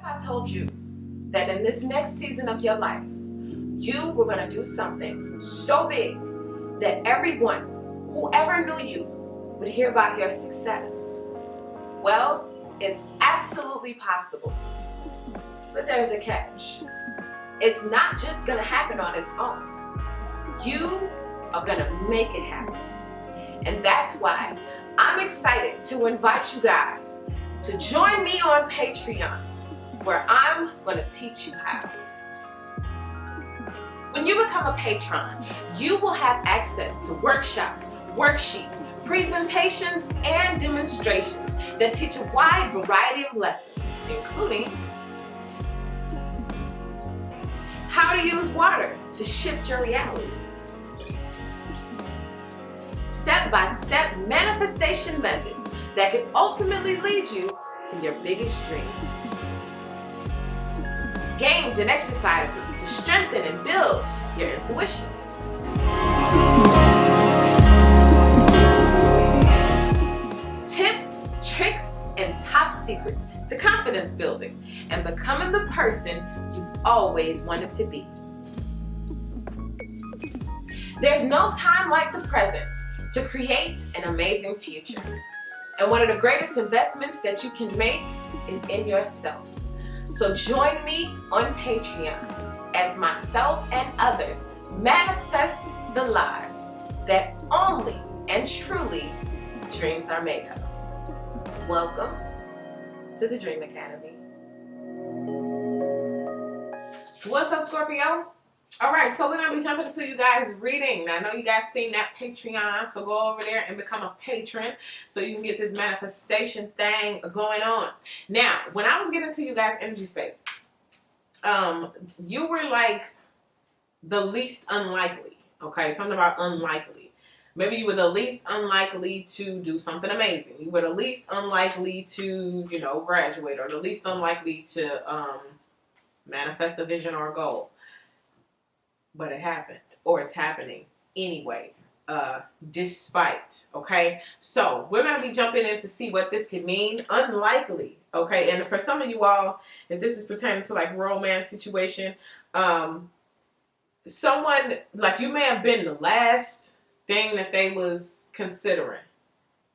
I told you that in this next season of your life, you were going to do something so big that everyone who ever knew you would hear about your success? Well, it's absolutely possible. But there's a catch. It's not just going to happen on its own. You are going to make it happen. And that's why I'm excited to invite you guys to join me on Patreon, where I'm going to teach you how. When you become a patron, you will have access to workshops, worksheets, presentations, and demonstrations that teach a wide variety of lessons, including how to use water to shift your reality, step-by-step manifestation methods that can ultimately lead you to your biggest dreams, games and exercises to strengthen and build your intuition, tips, tricks, and top secrets to confidence building and becoming the person you've always wanted to be. There's no time like the present to create an amazing future. And one of the greatest investments that you can make is in yourself. So join me on Patreon as myself and others manifest the lives that only and truly dreams are made of. Welcome to the Dream Academy. What's up, Scorpio? All right, so we're going to be jumping into you guys' reading. Now, I know you guys seen that Patreon, so go over there and become a patron so you can get this manifestation thing going on. Now, when I was getting to you guys' energy space, you were like the least unlikely, okay? Something about unlikely. Maybe you were the least unlikely to do something amazing. You were the least unlikely to, graduate, or the least unlikely to manifest a vision or a goal. But it happened, or it's happening anyway, despite, okay? So we're going to be jumping in to see what this could mean. Unlikely, okay? And for some of you all, if this is pertaining to like romance situation, someone, like you may have been the last thing that they was considering.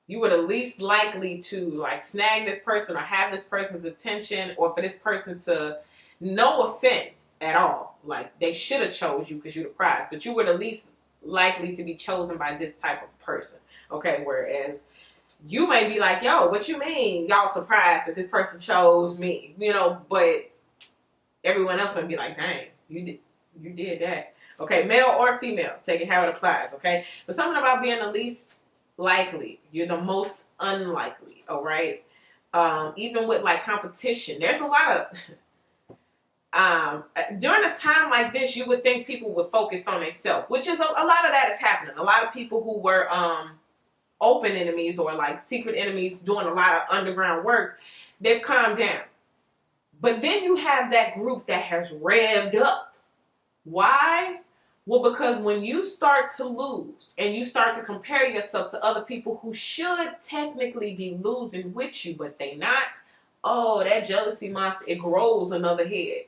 You were the least likely to like snag this person or have this person's attention, or for this person to, no offense at all, like they should have chose you because you're the prize, but you were the least likely to be chosen by this type of person, okay? Whereas you may be like, yo, what you mean y'all surprised that this person chose me, but everyone else might be like, dang, you did that, okay? Male or female, take it how it applies, okay? But something about being the least likely, you're the most unlikely, all right? Even with like competition, there's a lot of during a time like this, you would think people would focus on themselves, which is a lot of that is happening. A lot of people who were open enemies or like secret enemies doing a lot of underground work, they've calmed down. But then you have that group that has revved up. Why? Well, because when you start to lose and you start to compare yourself to other people who should technically be losing with you, but they not, oh, that jealousy monster, it grows another head.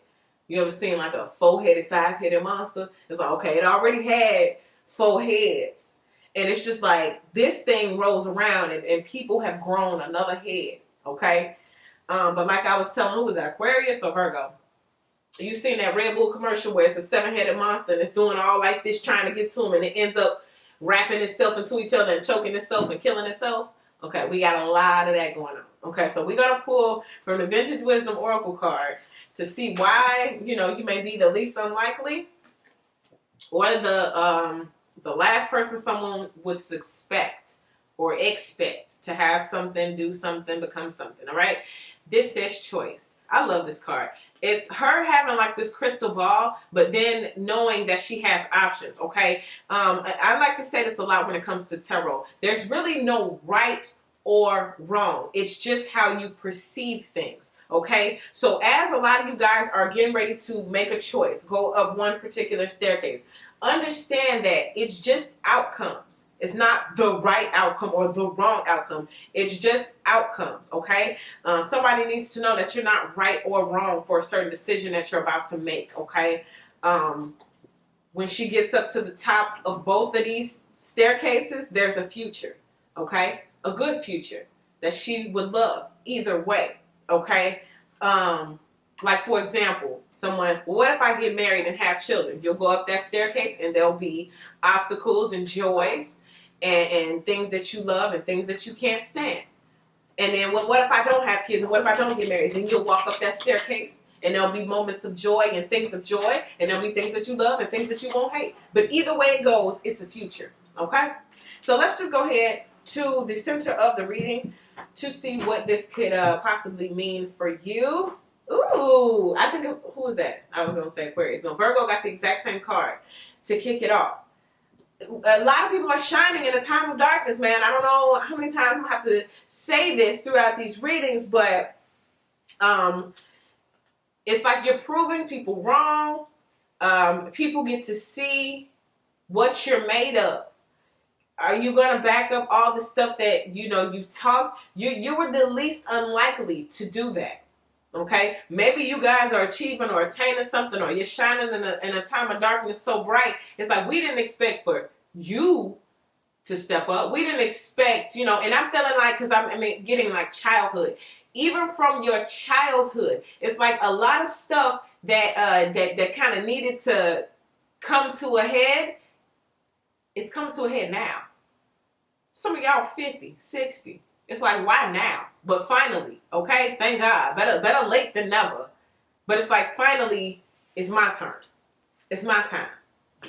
You ever seen like a 4-headed, 5-headed monster? It's like, okay, it already had 4 heads. And it's just like, this thing rolls around and people have grown another head, okay? But like I was telling, who was that, Aquarius or Virgo? You seen that Red Bull commercial where it's a 7-headed monster and it's doing all like this trying to get to him, and it ends up wrapping itself into each other and choking itself and killing itself? Okay, we got a lot of that going on. Okay, so we're going to pull from the Vintage Wisdom Oracle card to see why, you may be the least unlikely, or the last person someone would suspect or expect to have something, do something, become something, all right? This says choice. I love this card. It's her having like this crystal ball, but then knowing that she has options, okay? I like to say this a lot when it comes to tarot. There's really no right or wrong. It's just how you perceive things, Okay, so as a lot of you guys are getting ready to make a choice, go up one particular staircase, understand that it's just outcomes. It's not the right outcome or the wrong outcome. It's just outcomes, okay? Somebody needs to know that you're not right or wrong for a certain decision that you're about to make, okay? When she gets up to the top of both of these staircases, there's a future, okay? A good future that she would love either way, okay? Like, for example, someone, well, what if I get married and have children? You'll go up that staircase and there'll be obstacles and joys and things that you love and things that you can't stand. And then what if I don't have kids and what if I don't get married? Then you'll walk up that staircase and there'll be moments of joy and things of joy, and there'll be things that you love and things that you won't hate. But either way it goes, it's a future, okay? So let's just go ahead to the center of the reading to see what this could possibly mean for you. Ooh, I think, who was that? I was going to say Aquarius. No, Virgo got the exact same card to kick it off. A lot of people are shining in a time of darkness, man. I don't know how many times I'm going to have to say this throughout these readings, but it's like you're proving people wrong. People get to see what you're made of. Are you going to back up all the stuff that, you know, you've talked? You were the least unlikely to do that. Okay? Maybe you guys are achieving or attaining something, or you're shining in a time of darkness so bright. It's like we didn't expect for you to step up. We didn't expect, you know, and I'm feeling like, because I'm getting like childhood. Even from your childhood, it's like a lot of stuff that kind of needed to come to a head. It's coming to a head now. Some of y'all 50, 60. It's like, why now? But finally, okay? Thank God. Better late than never. But it's like, finally, it's my turn. It's my time.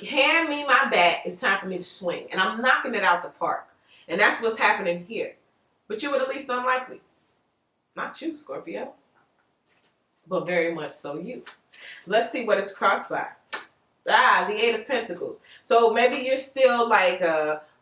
Hand me my bat. It's time for me to swing. And I'm knocking it out the park. And that's what's happening here. But you were the least unlikely. Not you, Scorpio. But very much so you. Let's see what it's crossed by. The Eight of Pentacles. So maybe you're still like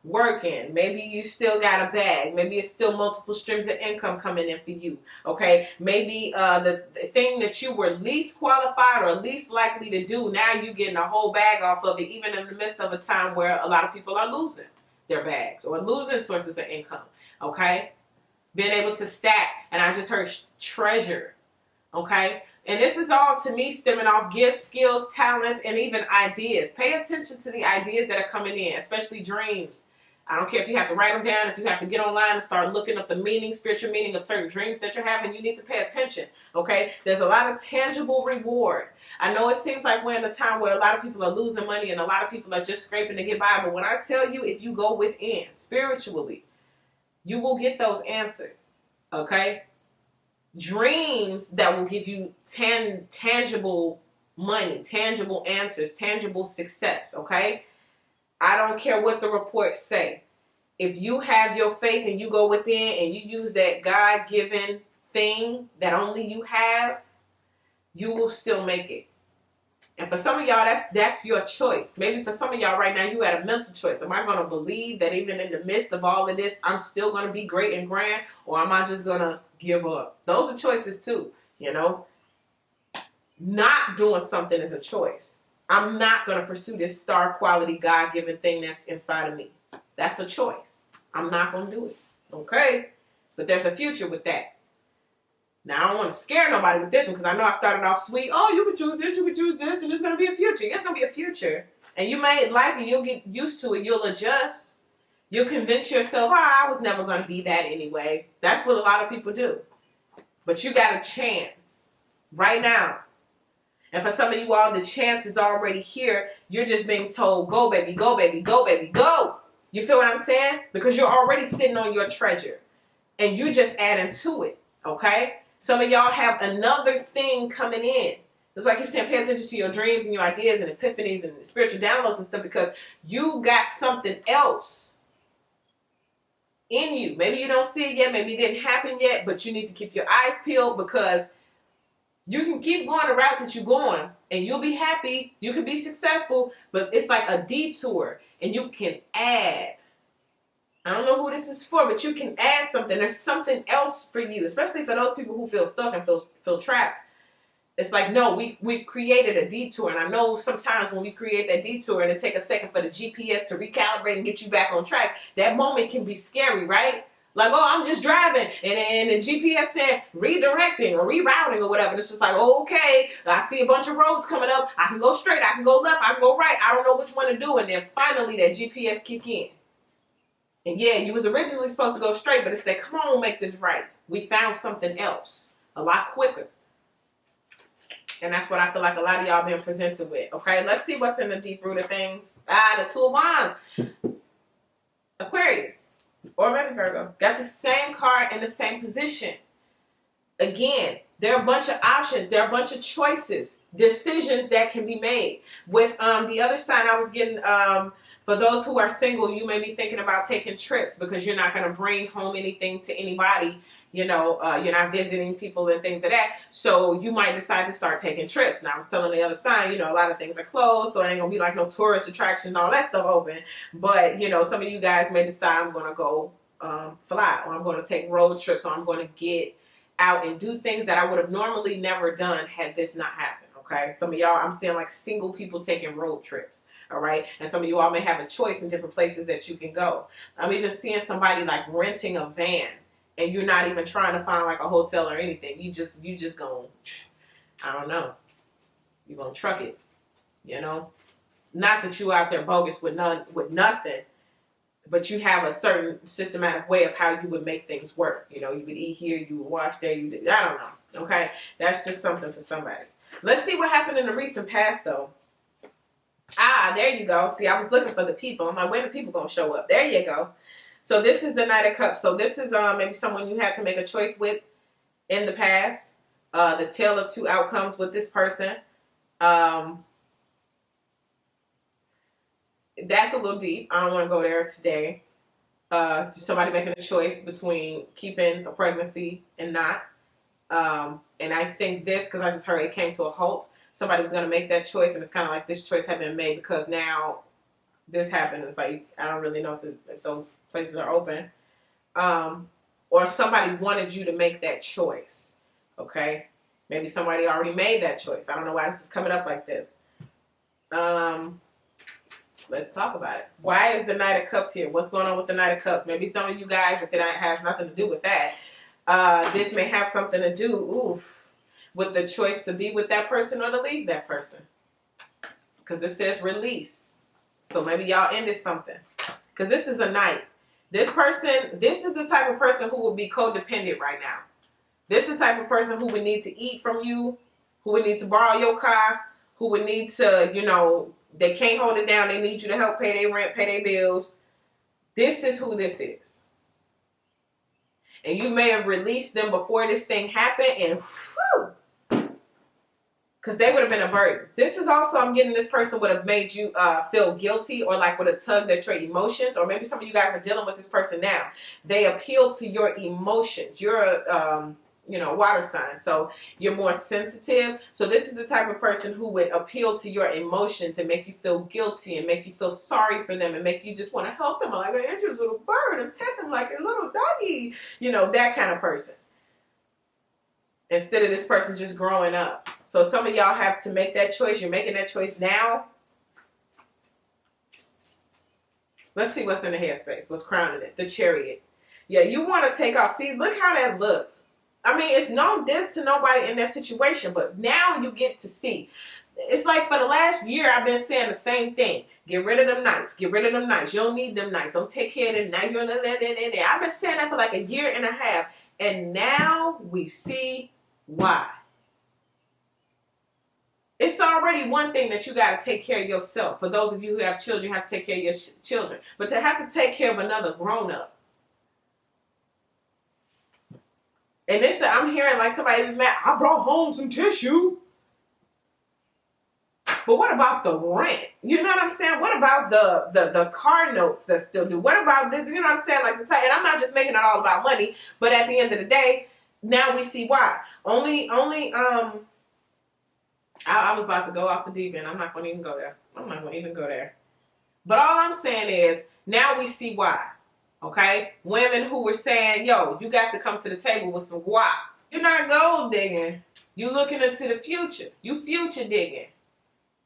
working. Maybe you still got a bag. Maybe it's still multiple streams of income coming in for you. Okay. Maybe the thing that you were least qualified or least likely to do, now you're getting a whole bag off of it, even in the midst of a time where a lot of people are losing their bags or losing sources of income. Okay. Being able to stack. And I just heard treasure. Okay. And this is all, to me, stemming off gifts, skills, talents, and even ideas. Pay attention to the ideas that are coming in, especially dreams. I don't care if you have to write them down, if you have to get online and start looking up the meaning, spiritual meaning of certain dreams that you're having, you need to pay attention, okay? There's a lot of tangible reward. I know it seems like we're in a time where a lot of people are losing money and a lot of people are just scraping to get by, but when I tell you, if you go within, spiritually, you will get those answers, okay? Dreams that will give you tangible money, tangible answers, tangible success, okay? I don't care what the reports say. If you have your faith and you go within and you use that God-given thing that only you have, you will still make it. And for some of y'all, that's your choice. Maybe for some of y'all right now, you had a mental choice. Am I going to believe that even in the midst of all of this, I'm still going to be great and grand? Or am I just going to give up? Those are choices too, you know. Not doing something is a choice. I'm not going to pursue this star quality God-given thing that's inside of me. That's a choice. I'm not going to do it. Okay? But there's a future with that. Now, I don't want to scare nobody with this one because I know I started off sweet. Oh, you could choose this, you could choose this, and there's going to be a future. It's going to be a future. And you may like it. You'll get used to it. You'll adjust. You'll convince yourself, I was never going to be that anyway. That's what a lot of people do. But you got a chance right now. And for some of you all, the chance is already here. You're just being told, go, baby, go, baby, go, baby, go. You feel what I'm saying? Because you're already sitting on your treasure. And you just adding to it, okay? Some of y'all have another thing coming in. That's why I keep saying pay attention to your dreams and your ideas and epiphanies and spiritual downloads and stuff, because you got something else in you. Maybe you don't see it yet. Maybe it didn't happen yet, but you need to keep your eyes peeled, because you can keep going the route that you're going and you'll be happy. You can be successful, but it's like a detour, and you can add I don't know who this is for, but you can add something. There's something else for you, especially for those people who feel stuck and feel trapped. It's like, no, we've created a detour. And I know sometimes when we create that detour and it take a second for the GPS to recalibrate and get you back on track, that moment can be scary, right? Like, oh, I'm just driving, and the GPS said redirecting or rerouting or whatever. And it's just like, oh, okay, I see a bunch of roads coming up. I can go straight, I can go left, I can go right. I don't know which one to do. And then finally that GPS kick in. And yeah, you was originally supposed to go straight, but it said, come on, make this right. We found something else a lot quicker. And that's what I feel like a lot of y'all been presented with. Okay, let's see what's in the deep root of things. The Two of Wands. Aquarius. Or maybe Virgo. Got the same card in the same position. Again, there are a bunch of options. There are a bunch of choices. Decisions that can be made. With the other side, I was getting... for those who are single, you may be thinking about taking trips because you're not going to bring home anything to anybody. You know, you're not visiting people and things like that. So you might decide to start taking trips. Now, I was telling the other side, you know, a lot of things are closed, so it ain't going to be like no tourist attraction and all that stuff open. But, you know, some of you guys may decide I'm going to go fly, or I'm going to take road trips, or I'm going to get out and do things that I would have normally never done had this not happened, okay? Some of y'all, I'm seeing like single people taking road trips. All right. And some of you all may have a choice in different places that you can go. I'm even seeing somebody like renting a van and you're not even trying to find like a hotel or anything. You just gonna, I don't know. You're gonna truck it, you know? Not that you out there bogus with nothing, but you have a certain systematic way of how you would make things work. You know, you would eat here, you would wash there, I don't know. Okay. That's just something for somebody. Let's see what happened in the recent past though. There you go. See, I was looking for the people. I'm like, when are the people going to show up? There you go. So this is the Knight of Cups. So this is maybe someone you had to make a choice with in the past. The tale of two outcomes with this person. That's a little deep. I don't want to go there today. Just somebody making a choice between keeping a pregnancy and not. And I think this, because I just heard it came to a halt. Somebody was going to make that choice, and it's kind of like this choice had been made because now this happened. It's like, I don't really know if those places are open. Or somebody wanted you to make that choice, okay? Maybe somebody already made that choice. I don't know why this is coming up like this. Let's talk about it. Why is the Knight of Cups here? What's going on with the Knight of Cups? Maybe some of you guys, if it has nothing to do with that, this may have something to do, with the choice to be with that person or to leave that person. Because it says release. So maybe y'all ended something. Because this is a knight. This is the type of person who will be codependent right now. This is the type of person who would need to eat from you, who would need to borrow your car, who would need to, you know, they can't hold it down. They need you to help pay their rent, pay their bills. This is who this is. And you may have released them before this thing happened, and whew, because they would have been a burden. This is also, I'm getting this person would have made you feel guilty or like would have tugged at your emotions. Or maybe some of you guys are dealing with this person now. They appeal to your emotions. You're a, water sign. So you're more sensitive. So this is the type of person who would appeal to your emotions and make you feel guilty and make you feel sorry for them and make you just want to help them. Like, I your little bird and pet them like a little doggy. You know, that kind of person. Instead of this person just growing up. So some of y'all have to make that choice. You're making that choice now. Let's see what's in the headspace. What's crowning it? The Chariot. Yeah, you want to take off. See, look how that looks. I mean, it's no diss to nobody in that situation, but now you get to see. It's like for the last year, I've been saying the same thing. Get rid of them nights. Get rid of them nights. You don't need them nights. Don't take care of them nights. I've been saying that for like a year and a half, and now we see why. It's already one thing that you got to take care of yourself. For those of you who have children, you have to take care of your children. But to have to take care of another grown-up. And I'm hearing like somebody was mad, I brought home some tissue. But what about the rent? You know what I'm saying? What about the car notes that still do? What about this? You know what I'm saying? Like and I'm not just making it all about money, but at the end of the day, now we see why. I was about to go off the deep end. I'm not going to even go there. But all I'm saying is, now we see why. Okay? Women who were saying, yo, you got to come to the table with some guap. You're not gold digging. You're looking into the future. You future digging.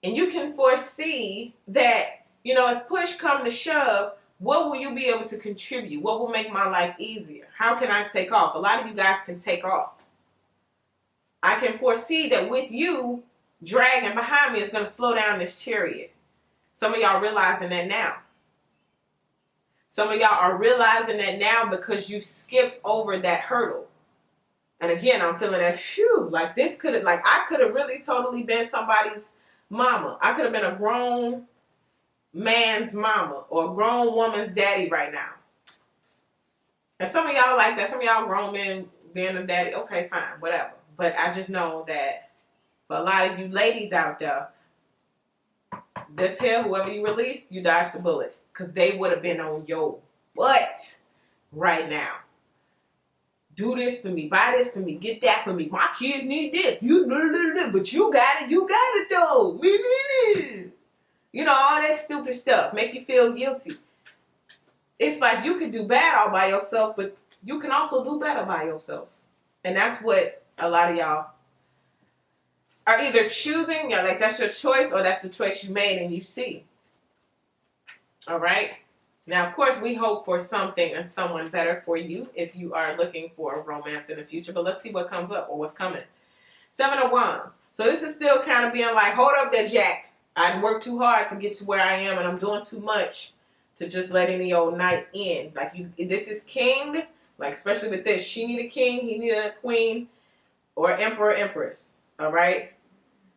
And you can foresee that, you know, if push come to shove, what will you be able to contribute? What will make my life easier? How can I take off? A lot of you guys can take off. I can foresee that with you dragging behind me is going to slow down this chariot. Some of y'all realizing that now. Some of y'all are realizing that now because you skipped over that hurdle. And again, I'm feeling that, phew, like this could have, like I could have really totally been somebody's mama. I could have been a grown man's mama or a grown woman's daddy right now. And some of y'all like that. Some of y'all grown men being a daddy. Okay, fine, whatever. But I just know that for a lot of you ladies out there, this here, whoever you released, you dodged the bullet. Because they would have been on your butt right now. Do this for me. Buy this for me. Get that for me. My kids need this. But you got it. You got it though. You know, all that stupid stuff. Make you feel guilty. It's like you can do bad all by yourself, but you can also do better by yourself. And that's what a lot of y'all are either choosing, you know, like that's your choice, or that's the choice you made and you see. All right? Now, of course, we hope for something and someone better for you if you are looking for a romance in the future. But let's see what comes up or what's coming. 7 of Wands. So this is still kind of being like, hold up there, Jack. I worked too hard to get to where I am, and I'm doing too much to just let any old night in. Like, this is king. Like, especially with this. She needed a king. He needed a queen or emperor, empress. All right?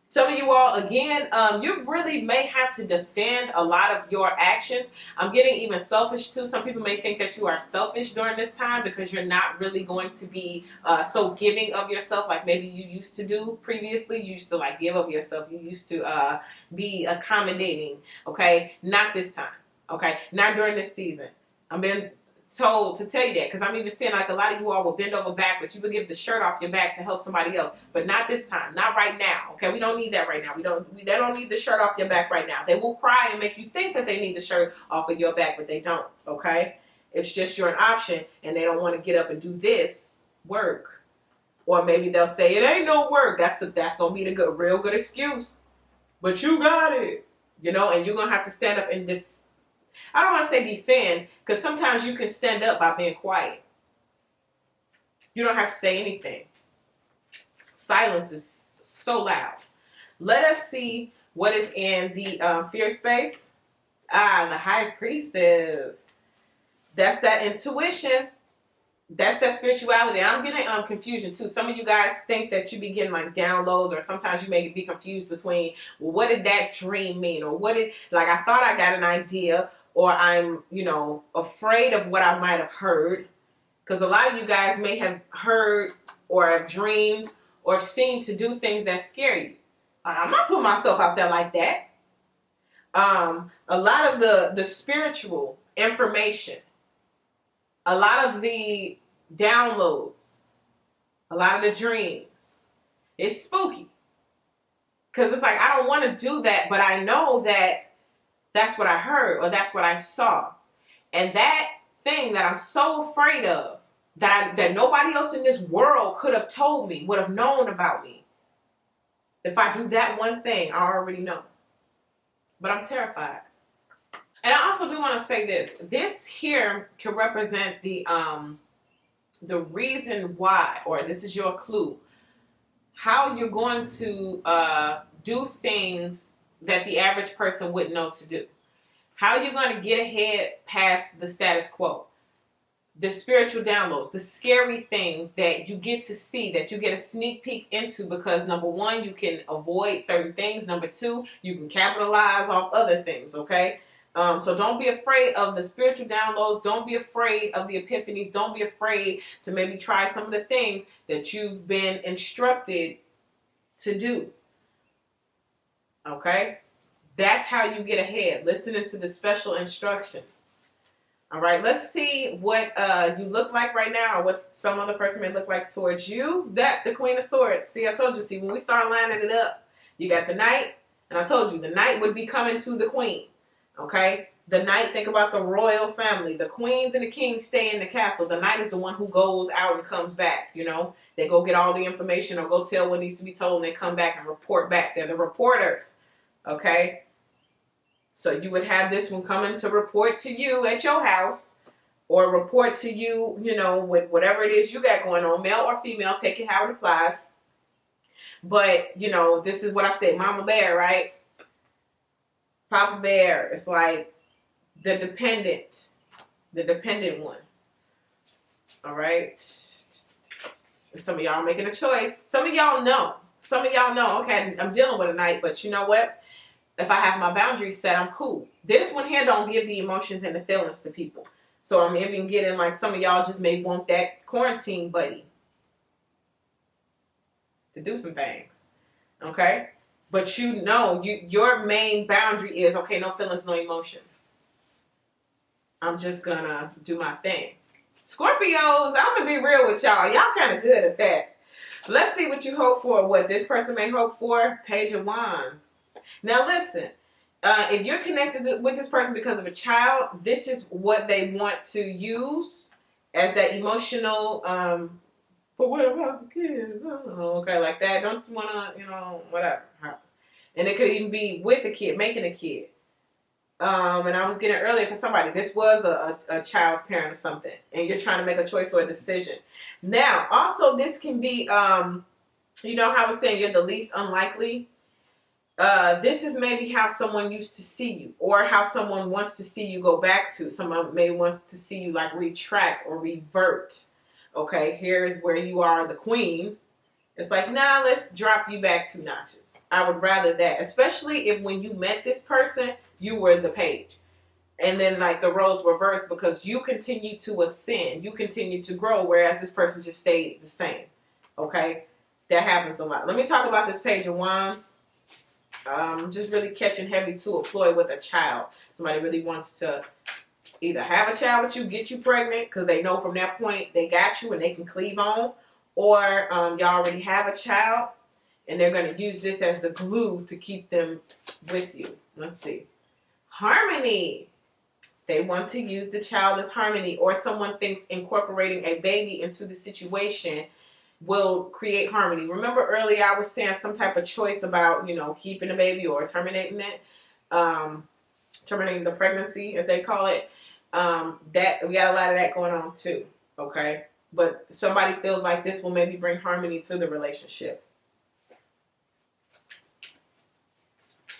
Some of you all, again, you really may have to defend a lot of your actions. I'm getting even selfish too. Some people may think that you are selfish during this time because you're not really going to be so giving of yourself like maybe you used to do previously. You used to like give of yourself. You used to be accommodating. Okay, not this time. Okay, not during this season. I'm being told to tell you that because I'm even seeing like a lot of you all will bend over backwards. You would give the shirt off your back to help somebody else, but not this time, not right now. Okay, we don't need that right now. They don't need the shirt off your back right now. They will cry and make you think that they need the shirt off of your back, but they don't. Okay, it's just you're an option, and they don't want to get up and do this work, or maybe they'll say it ain't no work. That's gonna be the real good excuse. But you got it, you know, and you're gonna have to stand up and I don't want to say defend, because sometimes you can stand up by being quiet. You don't have to say anything. Silence is so loud. Let us see what is in the fear space. The High Priestess. That's that intuition. That's that spirituality. I'm getting confusion too. Some of you guys think that you be getting like downloads, or sometimes you may be confused between, well, what did that dream mean? Or like I thought I got an idea, or I'm, you know, afraid of what I might have heard. Because a lot of you guys may have heard or have dreamed or seen to do things that scare you. I'm not putting myself out there like that. A lot of the spiritual information, a lot of the downloads, a lot of the dreams, it's spooky. Because it's like, I don't want to do that, but I know that that's what I heard or that's what I saw. And that thing that I'm so afraid of, that nobody else in this world could have told me, would have known about me. If I do that one thing, I already know. But I'm terrified. And I also do want to say this. This here can represent the reason why, or this is your clue, how you're going to do things that the average person wouldn't know to do. How you're going to get ahead past the status quo. The spiritual downloads, the scary things that you get to see, that you get a sneak peek into, because number one, you can avoid certain things. Number two, you can capitalize off other things, okay? So don't be afraid of the spiritual downloads. Don't be afraid of the epiphanies. Don't be afraid to maybe try some of the things that you've been instructed to do. Okay? That's how you get ahead. Listening to the special instructions. All right, let's see what you look like right now, or what some other person may look like towards you. That, the Queen of Swords. See, I told you. See, when we start lining it up, you got the Knight, and I told you the Knight would be coming to the Queen. Okay? The knight, think about the royal family. The queens and the kings stay in the castle. The knight is the one who goes out and comes back, you know. They go get all the information or go tell what needs to be told, and they come back and report back. They're the reporters, okay? So you would have this one coming to report to you at your house, or report to you, you know, with whatever it is you got going on, male or female, take it how it applies. But, you know, this is what I said, Mama Bear, right? Papa Bear, it's like the dependent one. All right. Some of y'all making a choice. Some of y'all know. Okay, I'm dealing with a knight, but you know what? If I have my boundaries set, I'm cool. This one here don't give the emotions and the feelings to people. So I'm even getting like some of y'all just may want that quarantine buddy to do some things. Okay? But you know, your main boundary is, okay, no feelings, no emotions. I'm just gonna do my thing. Scorpios, I'm gonna be real with y'all. Y'all kind of good at that. Let's see what you hope for, what this person may hope for. Page of Wands. Now listen, if you're connected with this person because of a child, this is what they want to use as that emotional, but what about the kids? Oh, okay, like that. Don't you want to, you know, whatever. And it could even be with a kid, making a kid. And I was getting earlier for somebody, this was a child's parent or something, and you're trying to make a choice or a decision. Now, also, this can be, you know how I was saying you're the least unlikely? This is maybe how someone used to see you, or how someone wants to see you go back to. Someone may want to see you like retract or revert. Okay, here's where you are the queen. It's like, nah, let's drop you back 2 notches. I would rather that, especially if when you met this person, you were the page. And then like the roles reversed because you continue to ascend. You continue to grow, whereas this person just stayed the same. Okay? That happens a lot. Let me talk about this Page of Wands. Just really catching heavy to a ploy with a child. Somebody really wants to either have a child with you, get you pregnant, because they know from that point they got you and they can cleave on. Or y'all already have a child, and they're going to use this as the glue to keep them with you. Let's see. Harmony. They want to use the child as harmony, or someone thinks incorporating a baby into the situation will create harmony. Remember earlier I was saying some type of choice about, you know, keeping the baby or terminating it, terminating the pregnancy, as they call it. That we got a lot of that going on too. Okay, but somebody feels like this will maybe bring harmony to the relationship.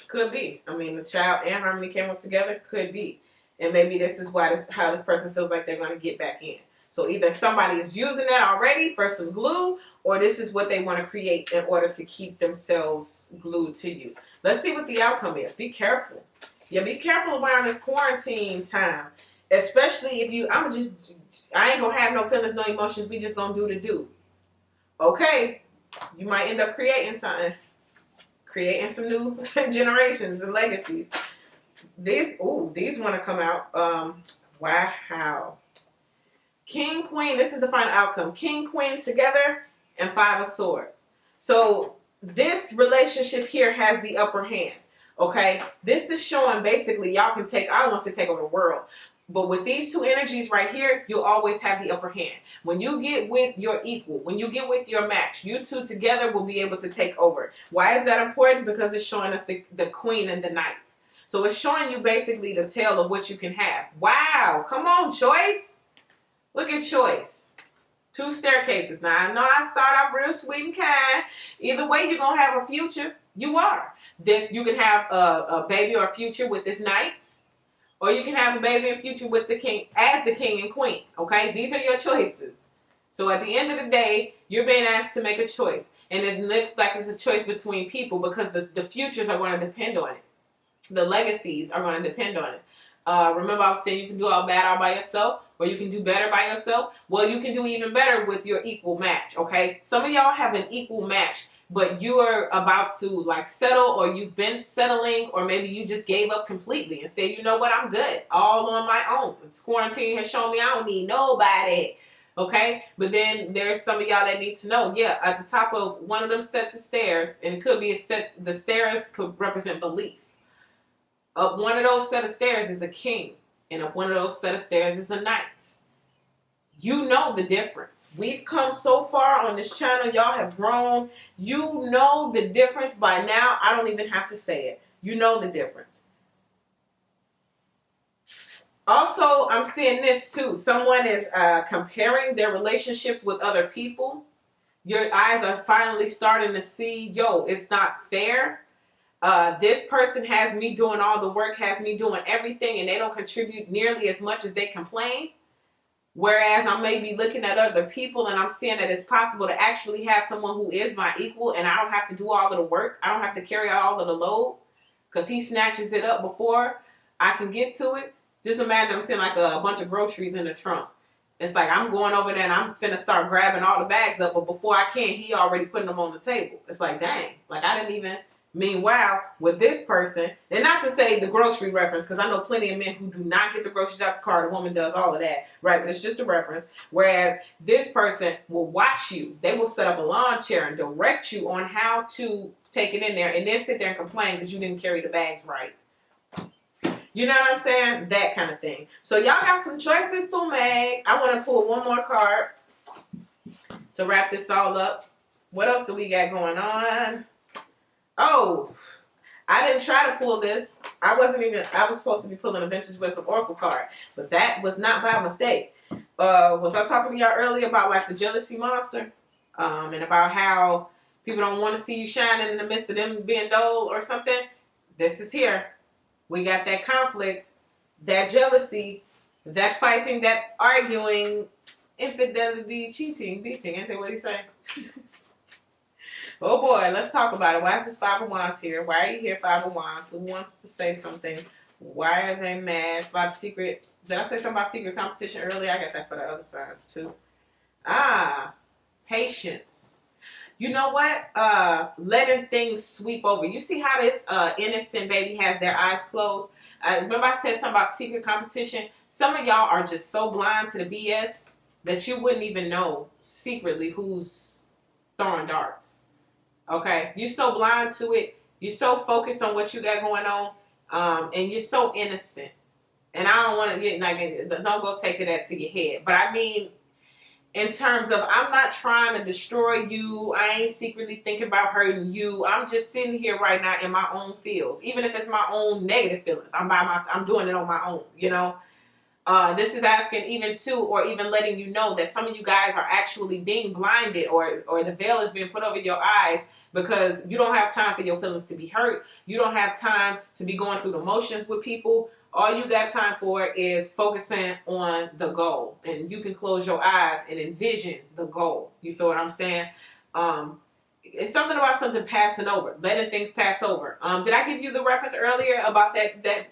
Could be. I mean, the child and harmony came up together. Could be. And maybe this is why how this person feels like they're going to get back in. So either somebody is using that already for some glue, or this is what they want to create in order to keep themselves glued to you. Let's see what the outcome is. Be careful. Yeah, be careful around this quarantine time. Especially if I ain't going to have no feelings, no emotions. We just going to do the do. Okay. You might end up creating something. Creating some new generations and legacies. These want to come out. Wow. King, Queen, this is the final outcome. King, Queen together, and 5 of Swords. So this relationship here has the upper hand. Okay? This is showing basically y'all can take, I don't want to say take over the world, but with these 2 energies right here, you'll always have the upper hand. When you get with your equal, when you get with your match, you 2 together will be able to take over. Why is that important? Because it's showing us the Queen and the Knight. So it's showing you basically the tale of what you can have. Wow. Come on, Choice. Look at Choice. 2 staircases. Now, I know I start off real sweet and kind. Either way, you're going to have a future. You are. You can have a baby or a future with this Knight. Or you can have a baby and future with the king, as the king and queen, okay? These are your choices. So at the end of the day, you're being asked to make a choice. And it looks like it's a choice between people because the futures are going to depend on it. The legacies are going to depend on it. Remember I was saying you can do all bad all by yourself, or you can do better by yourself. Well, you can do even better with your equal match, okay? Some of y'all have an equal match, but you are about to like settle, or you've been settling, or maybe you just gave up completely and said, you know what, I'm good, all on my own. This quarantine has shown me I don't need nobody, okay? But then there's some of y'all that need to know, yeah, at the top of one of them sets of stairs, and it could be a set, the stairs could represent belief. Up one of those set of stairs is a king, and up one of those set of stairs is a knight. You know the difference. We've come so far on this channel. Y'all have grown. You know the difference by now. I don't even have to say it. You know the difference. Also, I'm seeing this too. Someone is comparing their relationships with other people. Your eyes are finally starting to see, yo, it's not fair. This person has me doing all the work, has me doing everything, and they don't contribute nearly as much as they complain. Whereas I may be looking at other people and I'm seeing that it's possible to actually have someone who is my equal, and I don't have to do all of the work. I don't have to carry all of the load because he snatches it up before I can get to it. Just imagine I'm seeing like a bunch of groceries in the trunk. It's like I'm going over there and I'm finna start grabbing all the bags up, but before I can, he already putting them on the table. It's like, dang, like I didn't even. Meanwhile, with this person, and not to say the grocery reference, because I know plenty of men who do not get the groceries out the car. The woman does all of that, right? But it's just a reference. Whereas this person will watch you. They will set up a lawn chair and direct you on how to take it in there, and then sit there and complain because you didn't carry the bags right. You know what I'm saying? That kind of thing. So y'all got some choices to make. I want to pull one more card to wrap this all up. What else do we got going on? Oh, I didn't try to pull this. I was supposed to be pulling a Vintage Wisdom Oracle card, but that was not by mistake. Was I talking to y'all earlier about like the jealousy monster? And about how people don't want to see you shining in the midst of them being dull or something? This is here. We got that conflict, that jealousy, that fighting, that arguing, infidelity, cheating, beating. Ain't that what he say? Oh boy, let's talk about it. Why is this Five of Wands here? Why are you here, Five of Wands? Who wants to say something? Why are they mad? About secret. Did I say something about secret competition earlier? I got that for the other sides too. Patience. You know what? Letting things sweep over. You see how this innocent baby has their eyes closed? Remember I said something about secret competition? Some of y'all are just so blind to the BS that you wouldn't even know secretly who's throwing darts. Okay, you're so blind to it. You're so focused on what you got going on, and you're so innocent. And I don't want to like, don't go take it to your head. But I mean, in terms of, I'm not trying to destroy you. I ain't secretly thinking about hurting you. I'm just sitting here right now in my own feels, even if it's my own negative feelings. I'm doing it on my own. You know. This is asking even to, or even letting you know that some of you guys are actually being blinded, or the veil is being put over your eyes. Because you don't have time for your feelings to be hurt. You don't have time to be going through the motions with people. All you got time for is focusing on the goal. And you can close your eyes and envision the goal. You feel what I'm saying? It's something about something passing over. Letting things pass over. Did I give you the reference earlier about that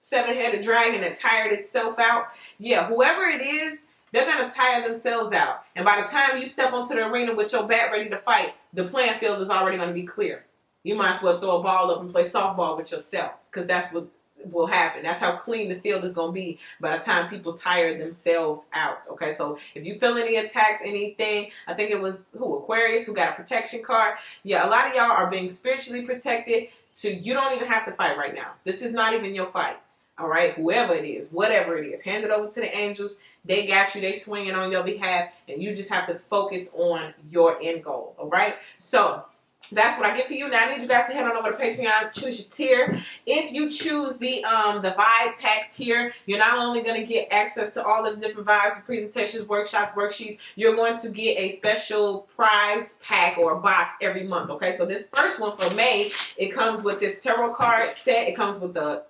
seven-headed dragon that tired itself out? Yeah, whoever it is, they're going to tire themselves out. And by the time you step onto the arena with your bat ready to fight, the playing field is already going to be clear. You might as well throw a ball up and play softball with yourself, because that's what will happen. That's how clean the field is going to be by the time people tire themselves out. Okay, so if you feel any attacks, anything, I think it was Aquarius who got a protection card. Yeah, a lot of y'all are being spiritually protected. You don't even have to fight right now. This is not even your fight. All right, whoever it is, whatever it is, hand it over to the angels. They got you. They swinging on your behalf, and you just have to focus on your end goal. All right, so that's what I get for you. Now I need you guys to head on over to Patreon, choose your tier. If you choose the Vibe Pack tier, you're not only going to get access to all of the different vibes, presentations, workshops, worksheets, you're going to get a special prize pack or box every month. Okay, so this first one for May, it comes with this tarot card set. It comes with the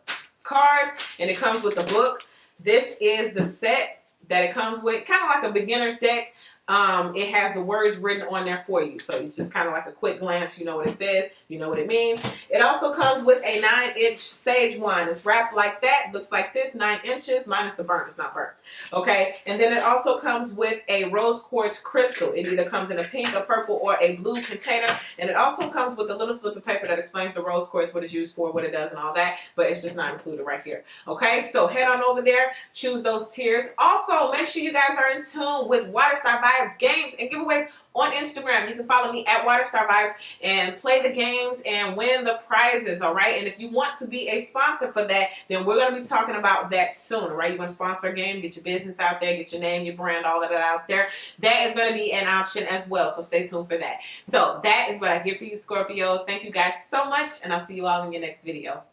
cards, and it comes with the book. This is the set that it comes with, kind of like a beginner's deck. It has the words written on there for you. So it's just kind of like a quick glance. You know what it says. You know what it means. It also comes with a 9-inch sage wand. It's wrapped like that. Looks like this, 9 inches, minus the burn. It's not burnt. Okay. And then it also comes with a rose quartz crystal. It either comes in a pink, a purple, or a blue container. And it also comes with a little slip of paper that explains the rose quartz, what it's used for, what it does, and all that. But it's just not included right here. Okay. So head on over there. Choose those tiers. Also, make sure you guys are in tune with Water Star Vibe Vibes games and giveaways on Instagram. You can follow me at Waterstar Vibes and play the games and win the prizes, all right? And if you want to be a sponsor for that, then we're going to be talking about that soon, all right? You want to sponsor a game, get your business out there, get your name, your brand, all of that out there. That is going to be an option as well, so stay tuned for that. So that is what I get for you, Scorpio. Thank you guys so much, and I'll see you all in your next video.